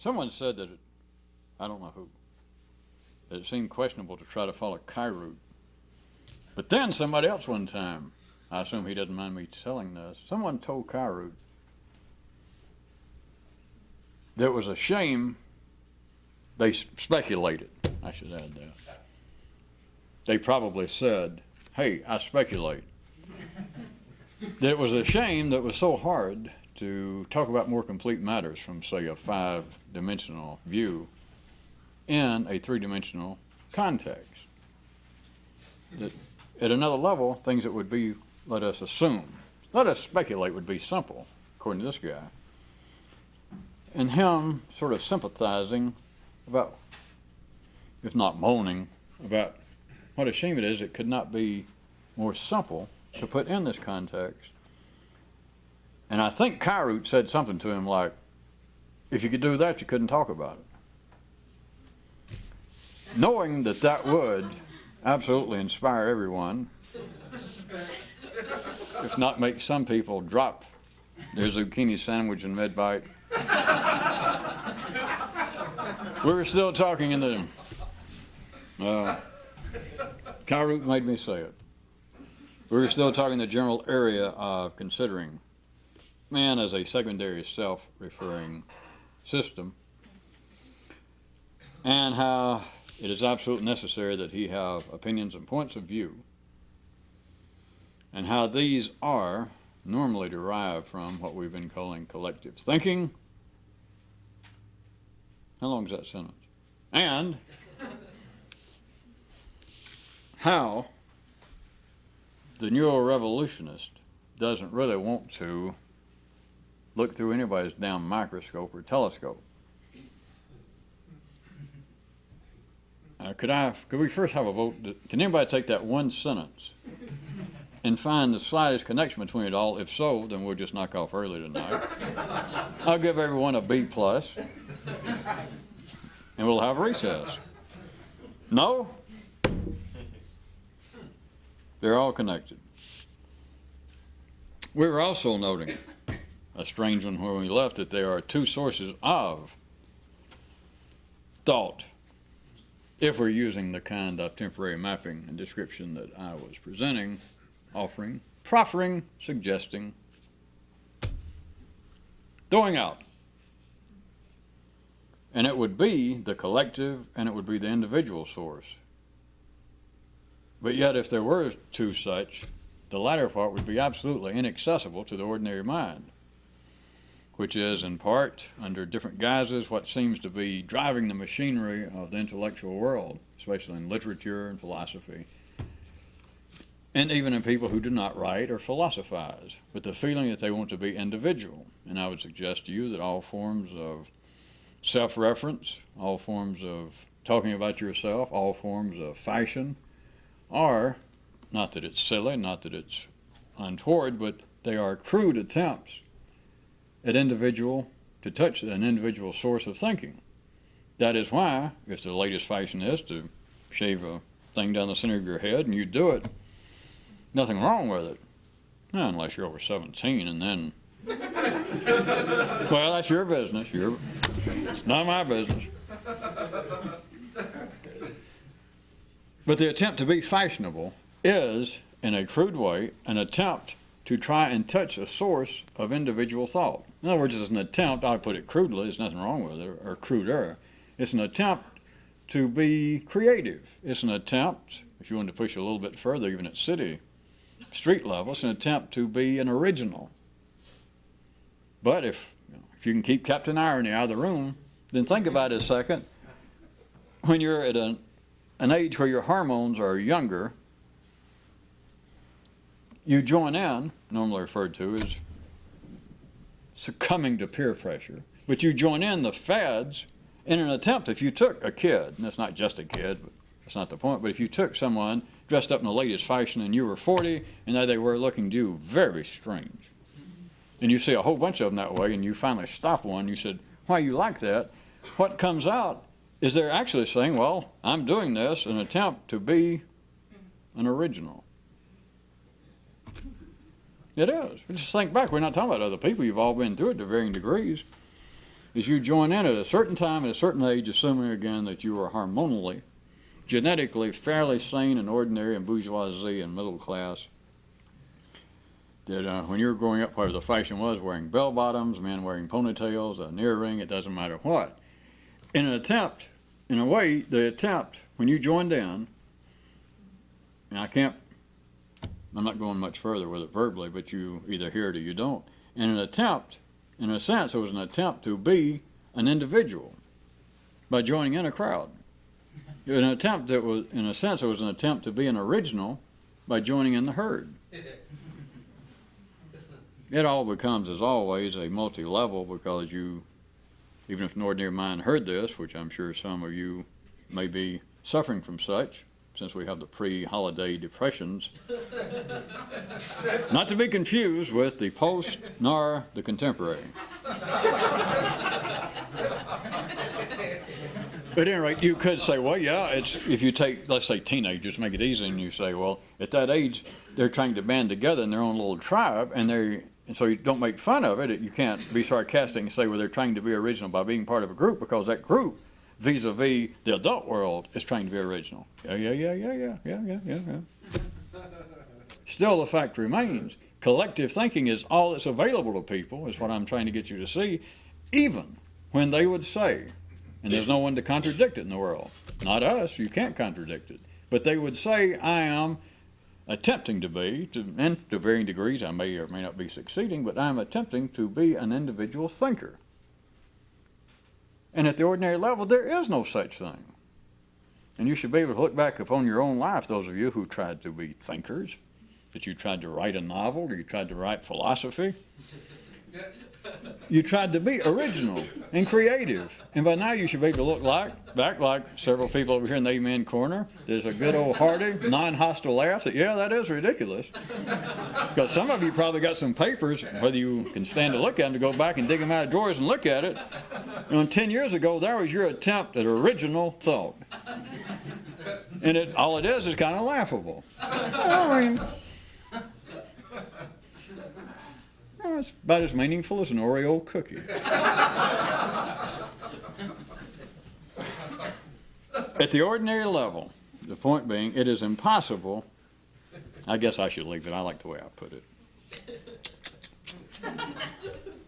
Someone said that, I don't know who, that it seemed questionable to try to follow Kyroots. But then somebody else one time, I assume he doesn't mind me telling this, someone told Kyroots that it was a shame, they speculated, I should add that. They probably said, hey, I speculate. That it was a shame that it was so hard to talk about more complete matters from, say, a 5-dimensional view in a 3-dimensional context. That at another level, things that would be, let us assume, let us speculate would be simple, according to this guy. And him sort of sympathizing about, if not moaning, about what a shame it is it could not be more simple to put in this context. And I think Kyroots said something to him like, if you could do that, you couldn't talk about it. Knowing that that would absolutely inspire everyone, if not make some people drop their zucchini sandwich and mid-bite. We were still talking in the... Kyroots made me say it. We were still talking the general area of considering man as a secondary self-referring system, and how it is absolutely necessary that he have opinions and points of view, and how these are normally derived from what we've been calling collective thinking. How long is that sentence? And how the neurorevolutionist doesn't really want to look through anybody's damn microscope or telescope. Could we first have a vote? Can anybody take that one sentence and find the slightest connection between it all? If so, then we'll just knock off early tonight. I'll give everyone a B+, and we'll have recess. No? They're all connected. We were also noting, Estrangement where we left, that there are two sources of thought, if we're using the kind of temporary mapping and description that I was presenting, offering, proffering, suggesting, throwing out. And it would be the collective and it would be the individual source. But yet if there were two such, the latter part would be absolutely inaccessible to the ordinary mind, which is in part, under different guises, what seems to be driving the machinery of the intellectual world, especially in literature and philosophy, and even in people who do not write or philosophize, with the feeling that they want to be individual. And I would suggest to you that all forms of self-reference, all forms of talking about yourself, all forms of fashion are, not that it's silly, not that it's untoward, but they are crude attempts at to touch an individual source of thinking. That is why, if the latest fashion is to shave a thing down the center of your head and you do it, nothing wrong with it. No, unless you're over 17 and then, well, that's your business. It's not my business. But the attempt to be fashionable is, in a crude way, an attempt to try and touch a source of individual thought. In other words, it's an attempt, I put it crudely, there's nothing wrong with it, or cruder. It's an attempt to be creative. It's an attempt, if you want to push a little bit further, even at street level, it's an attempt to be an original. But if you can keep Captain Irony out of the room, then think about it a second. When you're at an age where your hormones are younger, you join in, normally referred to as succumbing to peer pressure, but you join in the fads in an attempt, if you took a kid, and it's not just a kid, but that's not the point, but if you took someone dressed up in the latest fashion and you were 40 and there they were looking to you very strange, and you see a whole bunch of them that way and you finally stop one, you said, why you like that? What comes out is they're actually saying, well, I'm doing this in an attempt to be an original. It is. Just think back. We're not talking about other people. You've all been through it to varying degrees. is you join in at a certain time, at a certain age, assuming again that you are hormonally, genetically fairly sane and ordinary and bourgeoisie and middle class. That when you were growing up, whatever the fashion was, wearing bell bottoms, men wearing ponytails, an earring, it doesn't matter what. In an attempt, in a way, the attempt, when you joined in, and I'm not going much further with it verbally, but you either hear it or you don't. In an attempt, in a sense, it was an attempt to be an individual by joining in a crowd. An attempt that was, in a sense, it was an attempt to be an original by joining in the herd. It all becomes, as always, a multi-level because you, even if an ordinary mind heard this, which I'm sure some of you may be suffering from such, since we have the pre-holiday depressions, not to be confused with the post nor the contemporary. But at any rate, you could say, well, yeah, it's, if you take, let's say, teenagers, make it easy, and you say, well, at that age, they're trying to band together in their own little tribe, and so you don't make fun of it. You can't be sarcastic and say, well, they're trying to be original by being part of a group, because that group, vis-a-vis the adult world, is trying to be original. Yeah. Still, the fact remains, collective thinking is all that's available to people, is what I'm trying to get you to see, even when they would say, and there's no one to contradict it in the world. Not us, you can't contradict it. But they would say, I am attempting to be, and to varying degrees, I may or may not be succeeding, but I'm attempting to be an individual thinker. And at the ordinary level, there is no such thing. And you should be able to look back upon your own life, those of you who tried to be thinkers, that you tried to write a novel, or you tried to write philosophy. You tried to be original and creative. And by now you should be able to look back like several people over here in the amen corner. There's a good old hearty, non-hostile laugh that, yeah, that is ridiculous. Because some of you probably got some papers, whether you can stand to look at them, to go back and dig them out of drawers and look at it. And 10 years ago, that was your attempt at original thought. And all it is kind of laughable. I mean, it's about as meaningful as an Oreo cookie. At the ordinary level, the point being, it is impossible. I guess I should leave it. I like the way I put it.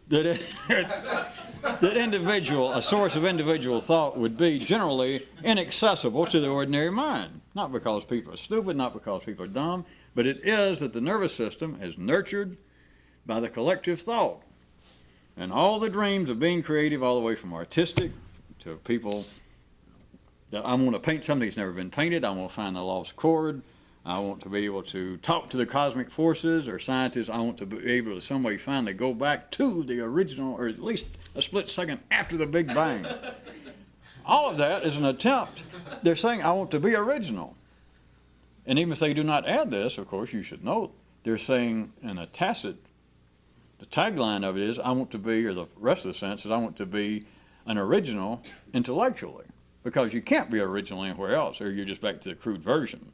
That individual, a source of individual thought, would be generally inaccessible to the ordinary mind. Not because people are stupid, not because people are dumb, but it is that the nervous system is nurtured by the collective thought. And all the dreams of being creative, all the way from artistic to people that I want to paint something that's never been painted, I want to find the lost chord, I want to be able to talk to the cosmic forces, or scientists, I want to be able to some way finally go back to the original, or at least a split second after the Big Bang. All of that is an attempt. They're saying, I want to be original. And even if they do not add this, of course, you should note, they're saying in a tacit, the tagline of it is, I want to be, or the rest of the sentence is, I want to be an original intellectually. Because you can't be original anywhere else, or you're just back to the crude version.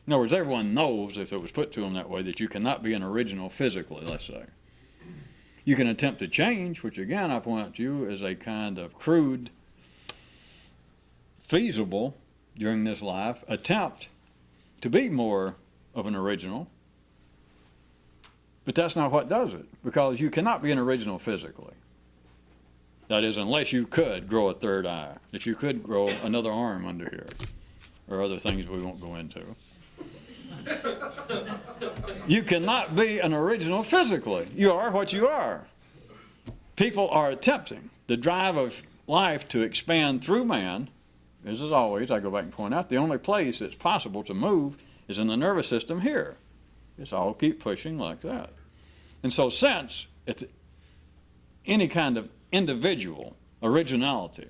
In other words, everyone knows, if it was put to them that way, that you cannot be an original physically, let's say. You can attempt to change, which again, I point out to you, is a kind of crude, feasible, during this life, attempt to be more of an original. But that's not what does it, because you cannot be an original physically. That is, unless you could grow a third eye, that you could grow another arm under here, or other things we won't go into. You cannot be an original physically. You are what you are. People are attempting. The drive of life to expand through man is, as always, I go back and point out, the only place it's possible to move is in the nervous system here. It's all keep pushing like that. And so since any kind of individual originality,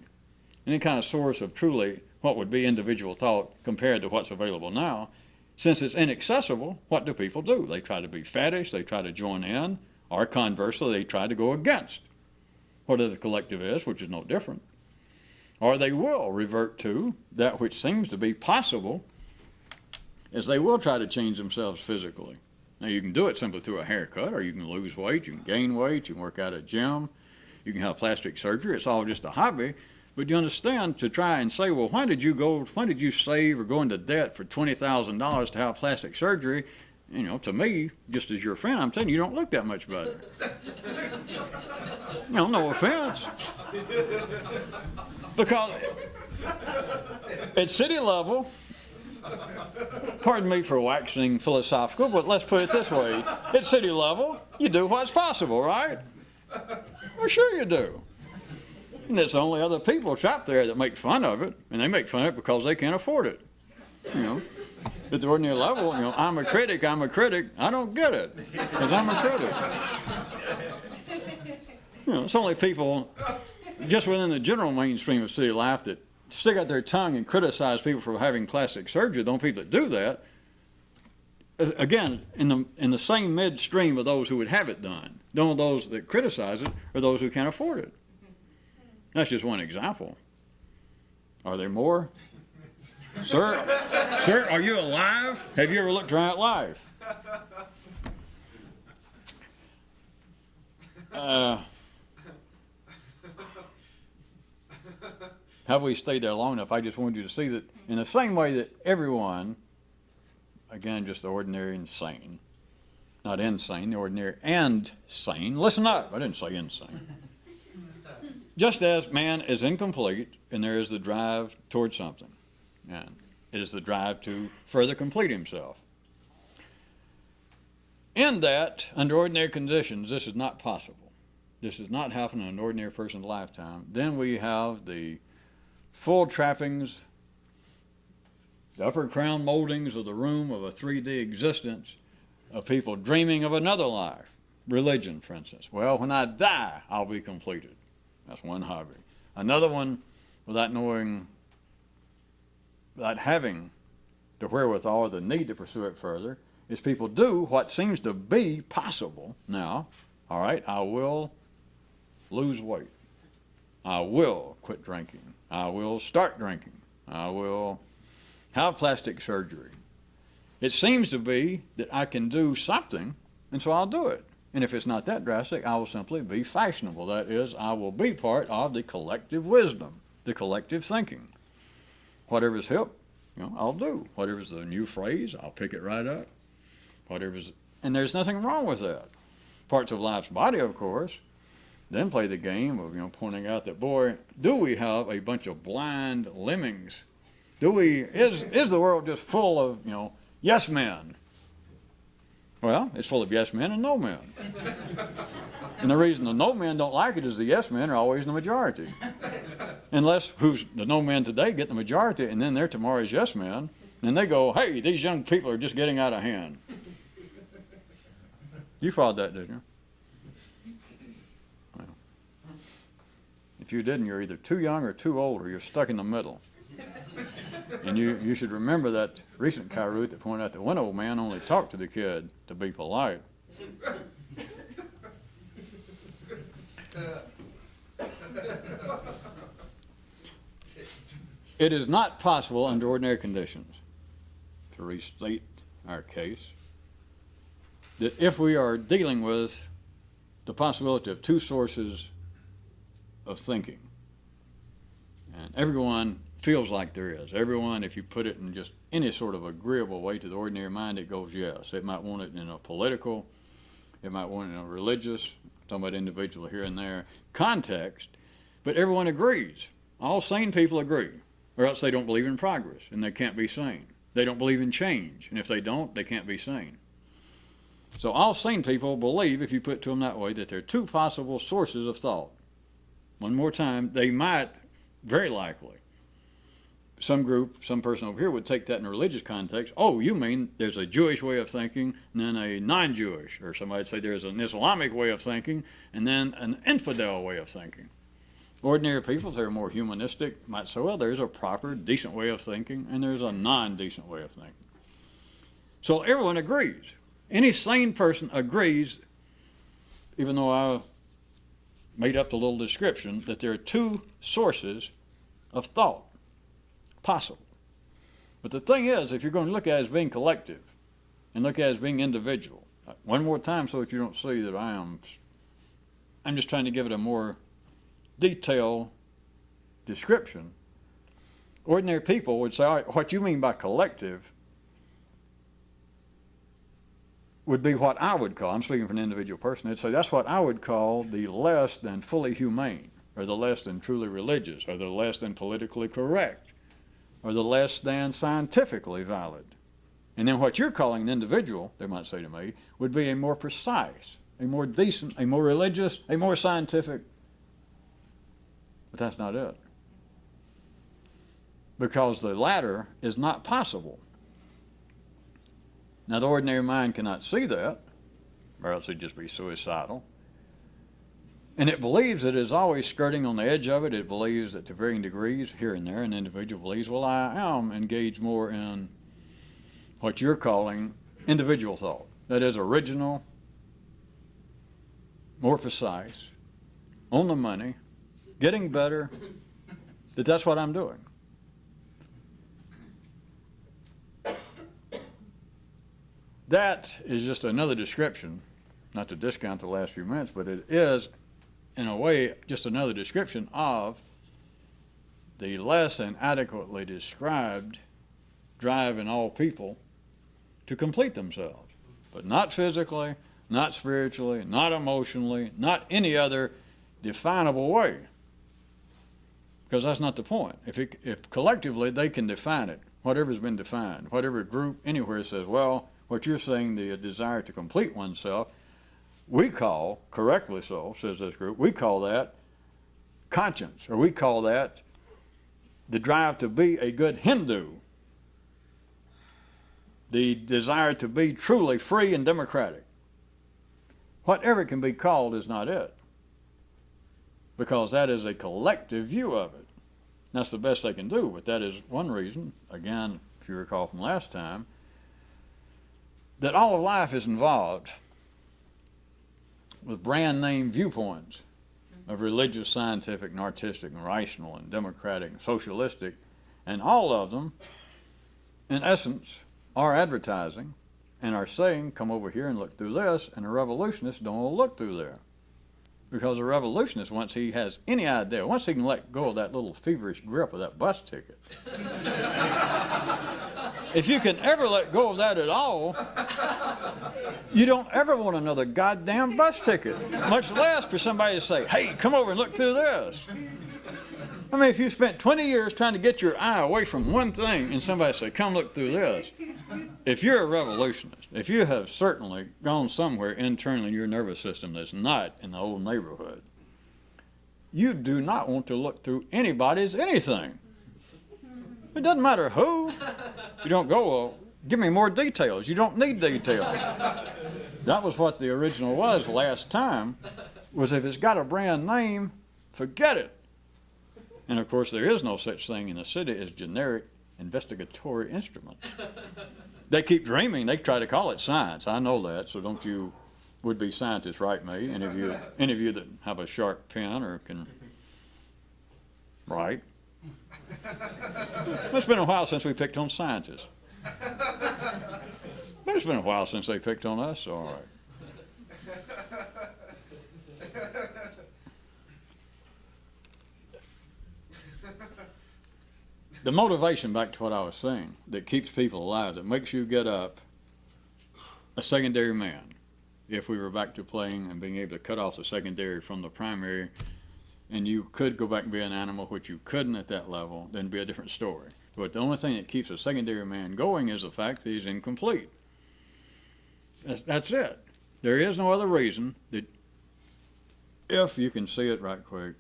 any kind of source of truly what would be individual thought compared to what's available now, since it's inaccessible, what do people do? They try to be faddish, they try to join in, or conversely, they try to go against whatever the collective is, which is no different. Or they will revert to that which seems to be possible, as they will try to change themselves physically. Now, you can do it simply through a haircut, or you can lose weight, you can gain weight, you can work out at a gym, you You can have plastic surgery. It's all just a hobby. But you understand, to try and say, well, why did you save or go into debt for $20,000 to have plastic surgery? You know, to me, just as your friend, I'm telling you, you don't look that much better. You know, no offense. Because at city level, pardon me for waxing philosophical, but let's put it this way. At city level, you do what's possible, right? Well, sure you do. And there's only other people out there that make fun of it, and they make fun of it because they can't afford it. You know, at the ordinary level, you know, I'm a critic. I don't get it, because I'm a critic. You know, it's only people just within the general mainstream of city life that stick out their tongue and criticize people for having plastic surgery. The only people that do that, again, in the same midstream of those who would have it done. The only those that criticize it are those who can't afford it. That's just one example. Are there more? Sir, are you alive? Have you ever looked around at life? Have we stayed there long enough? I just wanted you to see that in the same way that everyone, again, just the ordinary and sane, not insane, the ordinary and sane. Listen up, I didn't say insane. Just as man is incomplete, and there is the drive towards something, and it is the drive to further complete himself. In that, under ordinary conditions, this is not possible. This does not happen in an ordinary person's lifetime. Then we have the full trappings, the upper crown moldings of the room of a 3D existence of people dreaming of another life. Religion, for instance. Well, when I die, I'll be completed. That's one hobby. Another one, without having the wherewithal or the need to pursue it further, is people do what seems to be possible now. All right, I will lose weight. I will quit drinking. I will start drinking. I will have plastic surgery. It seems to be that I can do something, and so I'll do it. And if it's not that drastic, I will simply be fashionable. That is, I will be part of the collective wisdom, the collective thinking. Whatever's hip, you know, I'll do. Whatever's the new phrase, I'll pick it right up. And there's nothing wrong with that. Parts of life's body, of course, then play the game of, you know, pointing out that, boy, do we have a bunch of blind lemmings? Is the world just full of, you know, yes men? Well, it's full of yes men and no men. And the reason the no men don't like it is the yes men are always the majority. Unless the no men today get the majority, and then they're tomorrow's yes men, and they go, hey, these young people are just getting out of hand. You followed that, didn't you? Well, if you didn't, you're either too young or too old, or you're stuck in the middle. And you should remember that recent Kyroot that pointed out that one old man only talked to the kid to be polite. It is not possible under ordinary conditions, to restate our case, that if we are dealing with the possibility of two sources of thinking, and everyone feels like there is. Everyone, if you put it in just any sort of agreeable way to the ordinary mind, it goes yes. It might want it in a political, it might want it in a religious, talking about individual here and there, context, but everyone agrees. All sane people agree, or else they don't believe in progress, and they can't be sane. They don't believe in change, and if they don't, they can't be sane. So all sane people believe, if you put it to them that way, that there are two possible sources of thought. One more time, they might, very likely, some person over here would take that in a religious context. Oh, you mean there's a Jewish way of thinking, and then a non-Jewish, or somebody would say there's an Islamic way of thinking, and then an infidel way of thinking. Ordinary people, if they're more humanistic, might say, well, there's a proper, decent way of thinking, and there's a non-decent way of thinking. So everyone agrees. Any sane person agrees, even though I made up the little description, that there are two sources of thought possible. But the thing is, if you're going to look at it as being collective and look at it as being individual, one more time so that you don't see that I'm just trying to give it a more detailed description, ordinary people would say, all right, what you mean by collective would be what I would call, I'm speaking for an individual person, they'd say that's what I would call the less than fully humane, or the less than truly religious, or the less than politically correct, or the less than scientifically valid. And then what you're calling an individual, they might say to me, would be a more precise, a more decent, a more religious, a more scientific. But that's not it. Because the latter is not possible. Now, the ordinary mind cannot see that, or else it'd just be suicidal. And it believes it is always skirting on the edge of it. It believes that to varying degrees, here and there, an individual believes, well, I am engaged more in what you're calling individual thought. That is original, more precise, on the money, getting better, that's what I'm doing. That is just another description, not to discount the last few minutes, but it is, in a way, just another description of the less than adequately described drive in all people to complete themselves. But not physically, not spiritually, not emotionally, not any other definable way. Because that's not the point. If collectively they can define it, whatever's been defined, whatever group anywhere says, well, what you're saying, the desire to complete oneself, we call, correctly so, says this group, we call that conscience, or we call that the drive to be a good Hindu, the desire to be truly free and democratic. Whatever it can be called is not it, because that is a collective view of it. That's the best they can do, but that is one reason, again, if you recall from last time, that all of life is involved with brand name viewpoints of religious, scientific, and artistic, and rational, and democratic, and socialistic, and all of them, in essence, are advertising and are saying, come over here and look through this, and a revolutionist don't want to look through there. Because a revolutionist, once he has any idea, once he can let go of that little feverish grip of that bus ticket, if you can ever let go of that at all, you don't ever want another goddamn bus ticket, much less for somebody to say, hey, come over and look through this. I mean, if you spent 20 years trying to get your eye away from one thing and somebody say, come look through this, if you're a revolutionist, if you have certainly gone somewhere internally in your nervous system that's not in the old neighborhood, you do not want to look through anybody's anything. It doesn't matter who. You don't go, well, give me more details. You don't need details. That was what the original was last time, was if it's got a brand name, forget it. And of course, there is no such thing in the city as generic investigatory instruments. They keep dreaming. They try to call it science. I know that, so don't you would-be scientists write me. Any of you that have a sharp pen or can write. It's been a while since we picked on scientists. But it's been a while since they picked on us, so all right. The motivation, back to what I was saying, that keeps people alive, that makes you get up a secondary man, if we were back to playing and being able to cut off the secondary from the primary, and you could go back and be an animal, which you couldn't at that level, then it'd be a different story. But the only thing that keeps a secondary man going is the fact that he's incomplete. That's it. There is no other reason that, if you can see it right quick,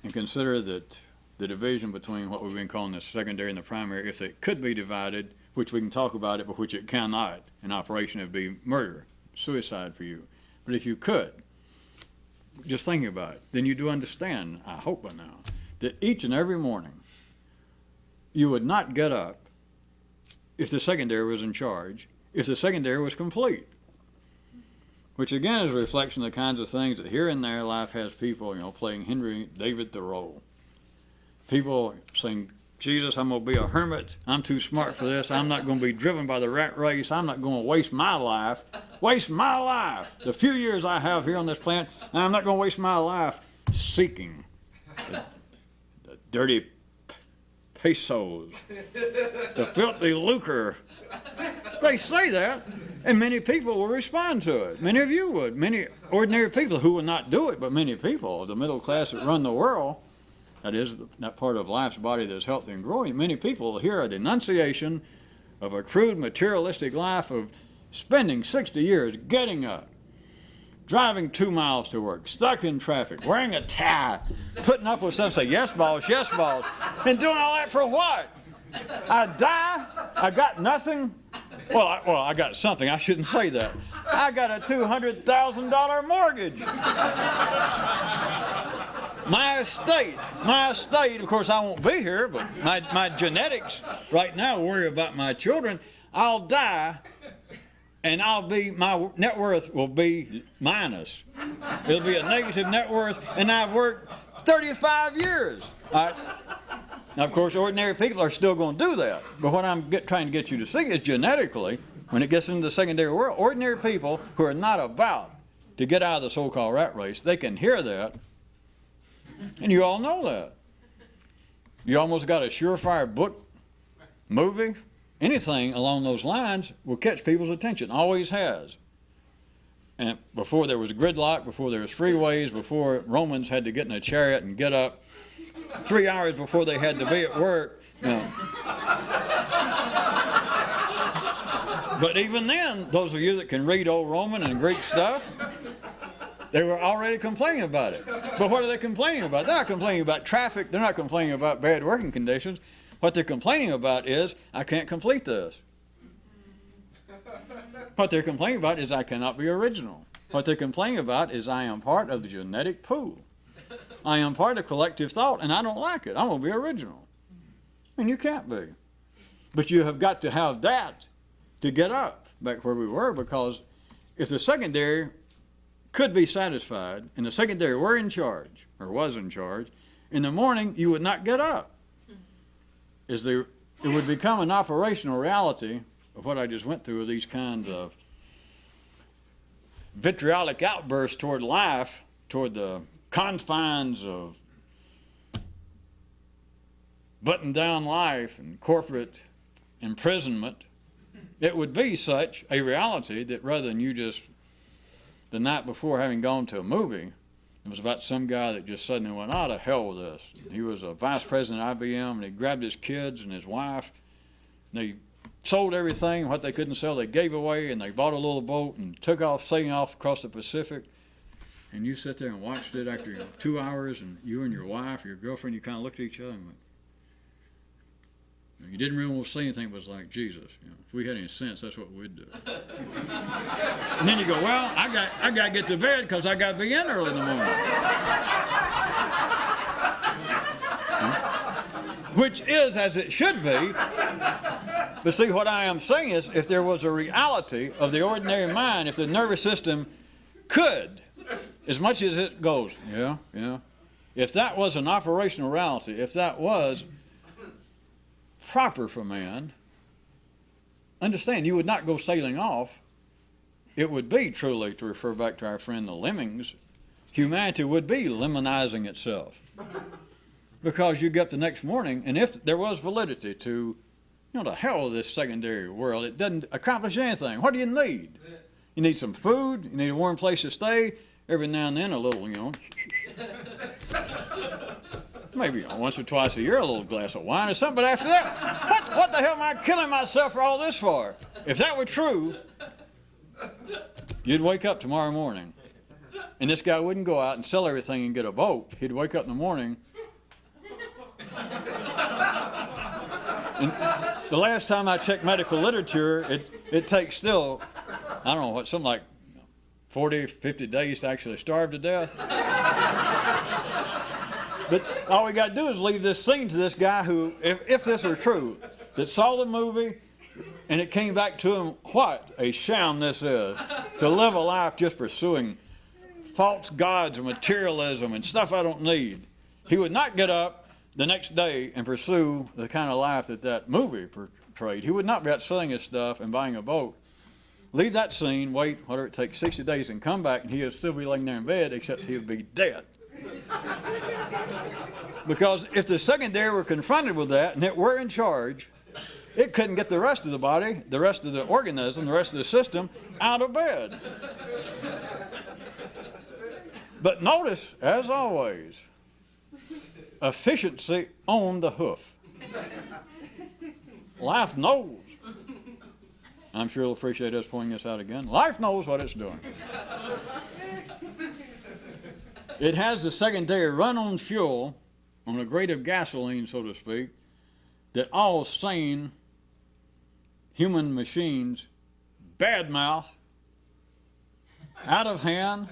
and consider that the division between what we've been calling the secondary and the primary, if it could be divided, which we can talk about it, but which it cannot, in operation it would be murder, suicide for you. But if you could, just thinking about it, then you do understand, I hope by now, that each and every morning you would not get up if the secondary was in charge, if the secondary was complete. Which again is a reflection of the kinds of things that here and there life has people, playing Henry David Thoreau. People saying, Jesus, I'm going to be a hermit. I'm too smart for this. I'm not going to be driven by the rat race. I'm not going to waste my life. The few years I have here on this planet, and I'm not going to waste my life seeking the dirty pesos, the filthy lucre. They say that, and many people will respond to it. Many of you would. Many ordinary people who will not do it, but many people, the middle class that run the world, that is, that part of life's body that's healthy and growing, many people will hear a denunciation of a crude materialistic life of spending 60 years getting up, driving 2 miles to work, stuck in traffic, wearing a tie, putting up with stuff, say, yes, boss, and doing all that for what? I die, I got nothing. Well, I got something. I shouldn't say that. I got a $200,000 mortgage. My estate, of course, I won't be here, but my genetics right now worry about my children. I'll die, and my net worth will be minus. It'll be a negative net worth, and I've worked 35 years. All right? Now, of course, ordinary people are still going to do that. But what I'm trying to get you to see is genetically, when it gets into the secondary world, ordinary people who are not about to get out of the so-called rat race, they can hear that. And you all know that. You almost got a surefire book, movie, anything along those lines will catch people's attention. Always has. And before there was gridlock, before there was freeways, before Romans had to get in a chariot and get up 3 hours before they had to be at work. You know. But even then, those of you that can read old Roman and Greek stuff, they were already complaining about it. But what are they complaining about? They're not complaining about traffic. They're not complaining about bad working conditions. What they're complaining about is, I can't complete this. What they're complaining about is, I cannot be original. What they're complaining about is, I am part of the genetic pool. I am part of collective thought, and I don't like it. I want to be original. And you can't be. But you have got to have that to get up back where we were, because if the secondary could be satisfied, and the secondary were in charge, or was in charge, in the morning you would not get up. It would become an operational reality of what I just went through, with these kinds of vitriolic outbursts toward life, toward the confines of button down life and corporate imprisonment. It would be such a reality that rather than you just the night before having gone to a movie, it was about some guy that just suddenly went, to hell with this. He was a vice president at IBM, and he grabbed his kids and his wife, and they sold everything, what they couldn't sell they gave away, and they bought a little boat and took off, sailing off across the Pacific. And you sit there and watched it after 2 hours, and you and your wife, your girlfriend, you kind of looked at each other and went, you didn't really want to say anything, but it was like, Jesus, if we had any sense, that's what we'd do. And then you go, well, I got to get to bed because I got to be in early in the morning. Which is as it should be. But see, what I am saying is, if there was a reality of the ordinary mind, if the nervous system could, as much as it goes, if that was an operational reality, if that was proper for man, understand, you would not go sailing off. It would be, truly, to refer back to our friend the lemmings, humanity would be lemonizing itself. Because you get up the next morning, and if there was validity to, the hell of this secondary world, it doesn't accomplish anything. What do you need? You need some food, you need a warm place to stay, every now and then a little, maybe once or twice a year, a little glass of wine or something. But after that, what the hell am I killing myself for all this for? If that were true, you'd wake up tomorrow morning, and this guy wouldn't go out and sell everything and get a boat. He'd wake up in the morning, and the last time I checked medical literature, it takes still, I don't know, something like 40, 50 days to actually starve to death. But all we got to do is leave this scene to this guy who, if this were true, that saw the movie and it came back to him, what a sham this is, to live a life just pursuing false gods and materialism and stuff I don't need. He would not get up the next day and pursue the kind of life that movie portrayed. He would not be out selling his stuff and buying a boat. Leave that scene, wait, whatever it takes, 60 days, and come back, and he would still be laying there in bed, except he would be dead. Because if the secondary were confronted with that and it were in charge, it couldn't get the rest of the body, the rest of the organism, the rest of the system out of bed. But notice, as always, efficiency on the hoof. Life knows. I'm sure you'll appreciate us pointing this out again. Life knows what it's doing. It has the secondary run on fuel, on a grade of gasoline, so to speak, that all sane human machines badmouth, out of hand.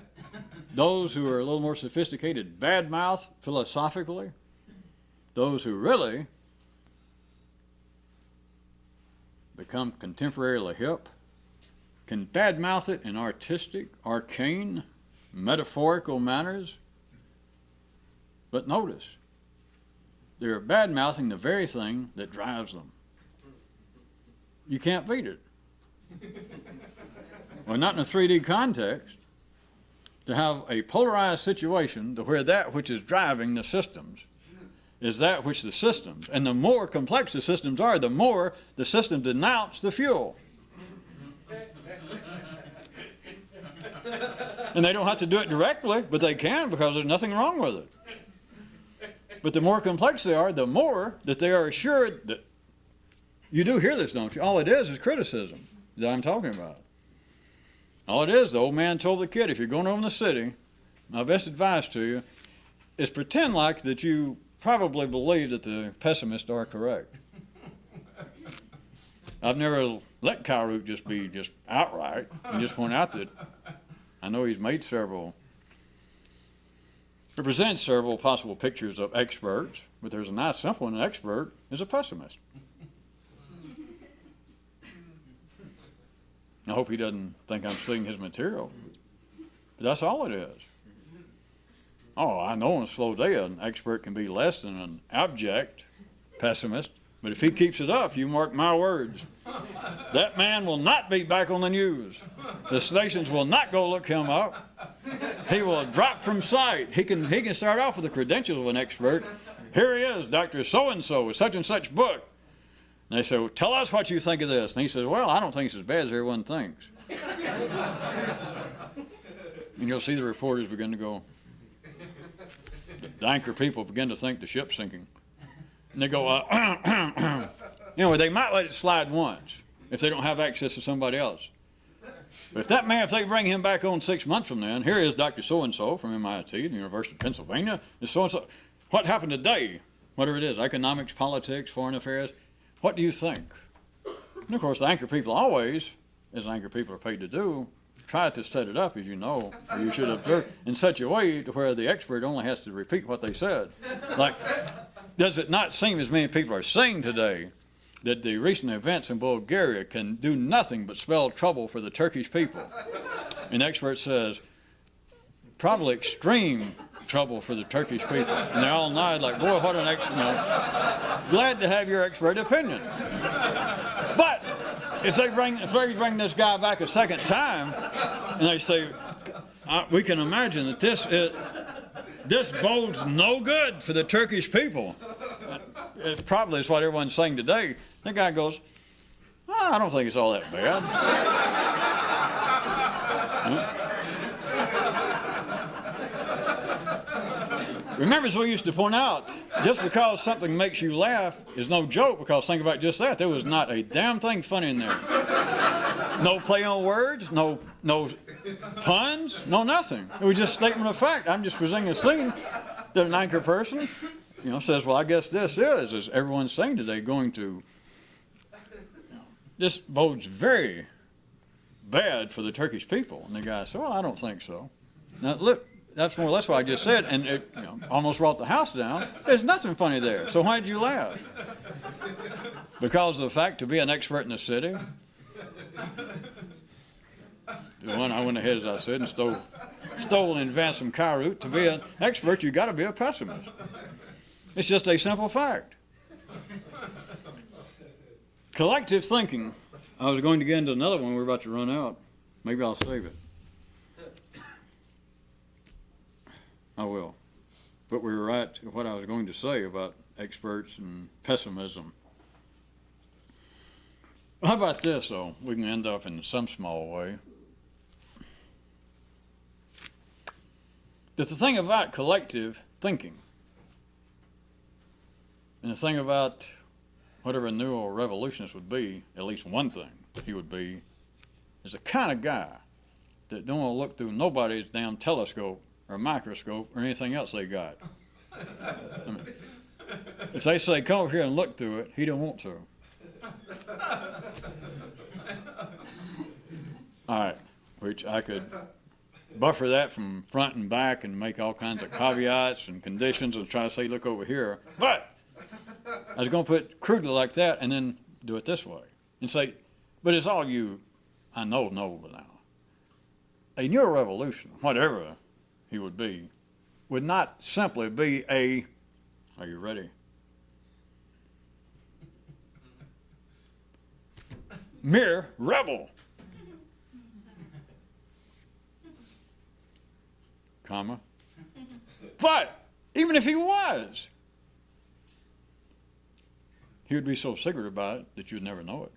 Those who are a little more sophisticated badmouth philosophically. Those who really become contemporarily hip can badmouth it in artistic, arcane, metaphorical manners. But notice, they're badmouthing the very thing that drives them. You can't beat it. Well, not in a 3D context. To have a polarized situation to where that which is driving the systems is that which the systems, and the more complex the systems are, the more the systems denounce the fuel. And they don't have to do it directly, but they can because there's nothing wrong with it. But the more complex they are, the more that they are assured that you do hear this, don't you? All it is criticism that I'm talking about. All it is, the old man told the kid, if you're going over in the city, my best advice to you is pretend like that you probably believe that the pessimists are correct. I've never let Kyroots just be just outright and just point out that I know he's made several, to present several possible pictures of experts, but there's a nice simple one. An expert is a pessimist. I hope he doesn't think I'm stealing his material. But that's all it is. Oh, I know on a slow day an expert can be less than an abject pessimist, but if he keeps it up, you mark my words, that man will not be back on the news. The stations will not go look him up. He will drop from sight. He can start off with the credentials of an expert. Here he is, Dr. So-and-so with such and such book. And they say, well, tell us what you think of this. And he says, well, I don't think it's as bad as everyone thinks. And you'll see the reporters begin to go, the anchor people begin to think the ship's sinking. And they go, anyway, they might let it slide once if they don't have access to somebody else. But if that man, if they bring him back on 6 months from then, here is Dr. So-and-so from MIT, the University of Pennsylvania, is so-and-so. What happened today? Whatever it is, economics, politics, foreign affairs. What do you think? And of course, the anchor people always, as anchor people are paid to do, try to set it up, as you know, or you should observe, in such a way to where the expert only has to repeat what they said. Like, does it not seem, as many people are saying today, that the recent events in Bulgaria can do nothing but spell trouble for the Turkish people? An expert says, probably extreme trouble for the Turkish people. And they all nod like, boy, what an expert. Glad to have your expert opinion. But if they bring this guy back a second time, and they say, we can imagine that this bodes no good for the Turkish people. It probably is what everyone's saying today. The guy goes, I don't think it's all that bad. Remember, as we used to point out, just because something makes you laugh is no joke, because think about just that. There was not a damn thing funny in there. No play on words, no puns, no nothing. It was just a statement of fact. I'm just presenting a scene that an anchor person, says, well, I guess this is, as everyone's saying today, going to, this bodes very bad for the Turkish people. And the guy said, well, I don't think so. Now, look, that's more or less what I just said, and it almost brought the house down. There's nothing funny there. So why did you laugh? Because of the fact to be an expert in the city? The one I went ahead, as I said, and stole and advanced from Kyroots. To be an expert, you've got to be a pessimist. It's just a simple fact. Collective thinking. I was going to get into another one. We're about to run out. Maybe I'll save it. I will. But we were right to what I was going to say about experts and pessimism. How about this, though? We can end up in some small way. That the thing about collective thinking, and the thing about whatever new or revolutionist would be, at least one thing he would be, is the kind of guy that don't want to look through nobody's damn telescope or microscope or anything else they got. I mean, if they say, come over here and look through it, he don't want to. All right, which I could buffer that from front and back and make all kinds of caveats and conditions and try to say, look over here. But I was going to put crudely like that and then do it this way and say, but it's all you, I know now. A new revolution, whatever he would be, would not simply be a, are you ready? Mere rebel. Comma. But even if he was, he would be so secret about it that you'd never know it.